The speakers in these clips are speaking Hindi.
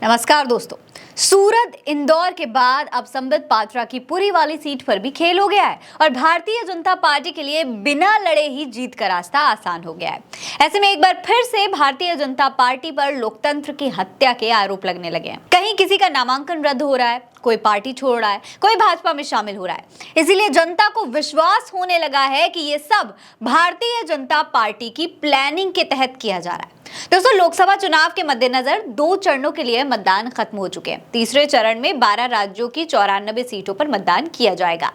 नमस्कार दोस्तों। सूरत इंदौर के बाद अब संबित पात्रा की पुरी वाली सीट पर भी खेल हो गया है और भारतीय जनता पार्टी के लिए बिना लड़े ही जीत का रास्ता आसान हो गया है। ऐसे में एक बार फिर से भारतीय जनता पार्टी पर लोकतंत्र की हत्या के आरोप लगने लगे हैं। कहीं किसी का नामांकन रद्द हो रहा है, कोई पार्टी छोड़ रहा है, कोई भाजपा में शामिल हो रहा है। इसीलिए जनता को विश्वास होने लगा है कि ये सब भारतीय जनता पार्टी की प्लानिंग के तहत किया जा रहा है। दोस्तों, लोकसभा चुनाव के मद्देनजर 2 चरणों के लिए मतदान खत्म हो चुके हैं। तीसरे चरण में 12 राज्यों की 94 सीटों पर मतदान किया जाएगा।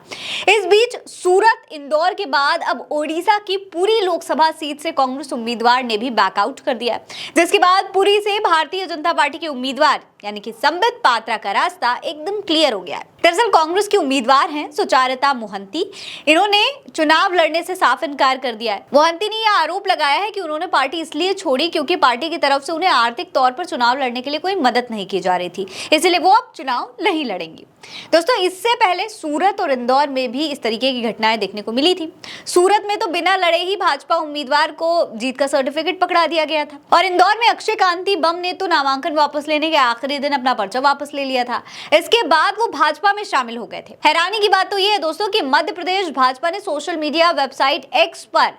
इस बीच सूरत इंदौर के बाद अब ओडिशा की पूरी लोकसभा सीट से कांग्रेस उम्मीदवार ने भी बैकआउट कर दिया, जिसके बाद पुरी से भारतीय जनता पार्टी के उम्मीदवार यानी कि संबित पात्रा का रास्ता एकदम क्लियर हो गया है। दरअसल कांग्रेस के उम्मीदवार हैं सुचारिता मोहंती। इन्होंने चुनाव लड़ने से साफ इनकार कर दिया है। मोहंती ने यह आरोप लगाया है कि उन्होंने पार्टी इसलिए छोड़ी क्योंकि पार्टी की तरफ से उन्हें आर्थिक तौर पर चुनाव लड़ने के लिए कोई मदद नहीं की जा रही थी, इसलिए वो अब चुनाव नहीं लड़ेंगी। दोस्तों, इससे पहले सूरत और इंदौर में भी इस तरीके की घटनाएं देखने को मिली थी। सूरत में तो बिना लड़े ही भाजपा उम्मीदवार को जीत का सर्टिफिकेट पकड़ा दिया गया था और इंदौर में अक्षय कांति बम ने तो नामांकन वापस लेने के आखिरी दिन अपना पर्चा वापस ले लिया था। इसके बाद वो भाजपा में शामिल हो गए थे। हैरानी की बात तो ये है दोस्तों कि मध्य प्रदेश भाजपा ने सोशल मीडिया वेबसाइट एक्स पर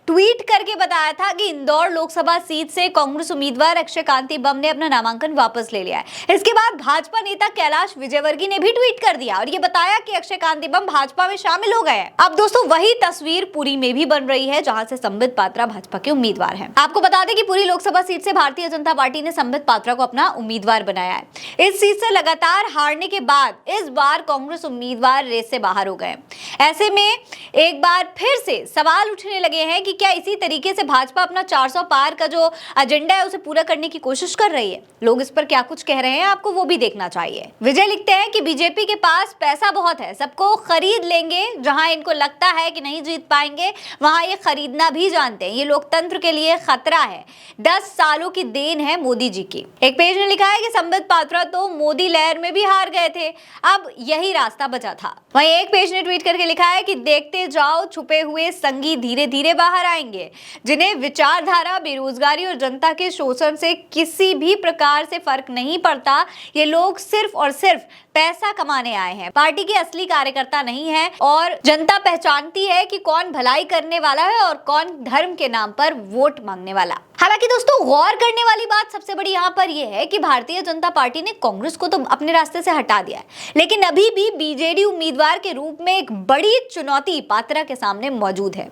ट्वीट करके बताया था कि इंदौर लोकसभा सीट से कांग्रेस उम्मीदवार अक्षय कांति बम ने अपना नामांकन वापस ले लिया है। इसके बाद भाजपा नेता कैलाश विजयवर्गीय ने भी ट्वीट कर दिया और ये बताया कि अक्षय कांति बम भाजपा में शामिल हो गए हैं। अब दोस्तों, वही तस्वीर पुरी में भी बन रही है जहां से संबित पात्रा भाजपा के उम्मीदवार हैं। आपको बता दें कि पुरी लोकसभा सीट से भारतीय जनता पार्टी ने संबित पात्रा को अपना उम्मीदवार बनाया है। इस सीट से लगातार हारने के बाद इस बार कांग्रेस उम्मीदवार रेस से बाहर हो गए। ऐसे में एक बार फिर से सवाल उठने लगे हैं कि क्या इसी तरीके से भाजपा अपना 400 पार का जो एजेंडा है उसे पूरा करने की कोशिश कर रही है। लोग इस पर क्या कुछ कह रहे हैं, आपको वो भी देखना चाहिए। विजय लिखते हैं कि बीजेपी के पास पैसा बहुत है, सबको खरीद लेंगे। जहां इनको लगता है कि नहीं जीत पाएंगे वहां ये खरीदना भी जानते हैं। ये लोकतंत्र के लिए खतरा है। 10 सालों की देन है मोदी जी की। एक पेज ने लिखा है कि संबित पात्रा तो मोदी लहर में भी हार गए थे, अब यही रास्ता बचा था। वहीं एक पेज ने ट्वीट करके लिखा है कि देखते जाओ, छुपे हुए संगी धीरे धीरे बाहर आएंगे, जिन्हें विचारधारा, बेरोजगारी और जनता के शोषण से किसी भी प्रकार से फर्क नहीं पड़ता। ये लोग सिर्फ और सिर्फ पैसा कमाने आए हैं, पार्टी के असली कार्यकर्ता नहीं है और जनता पहचानती है कि कौन भलाई करने वाला है और कौन धर्म के नाम पर वोट मांगने वाला। हालांकि दोस्तों, गौर करने वाली बात सबसे बड़ी यहाँ पर यह है कि भारतीय जनता पार्टी ने कांग्रेस को तो अपने रास्ते से हटा दिया है, लेकिन अभी भी बीजेडी उम्मीदवार के रूप में एक बड़ी चुनौती पात्रा के सामने मौजूद है।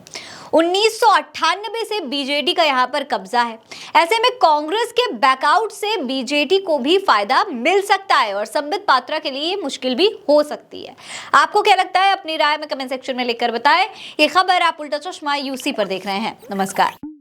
1998 से बीजेडी का यहाँ पर कब्जा है। ऐसे में कांग्रेस के बैकआउट से बीजेडी को भी फायदा मिल सकता है और संबित पात्रा के लिए मुश्किल भी हो सकती है। आपको क्या लगता है, अपनी राय में कमेंट सेक्शन में लिखकर बताएं। ये खबर आप उल्टा चश्मा यूसी पर देख रहे हैं। नमस्कार।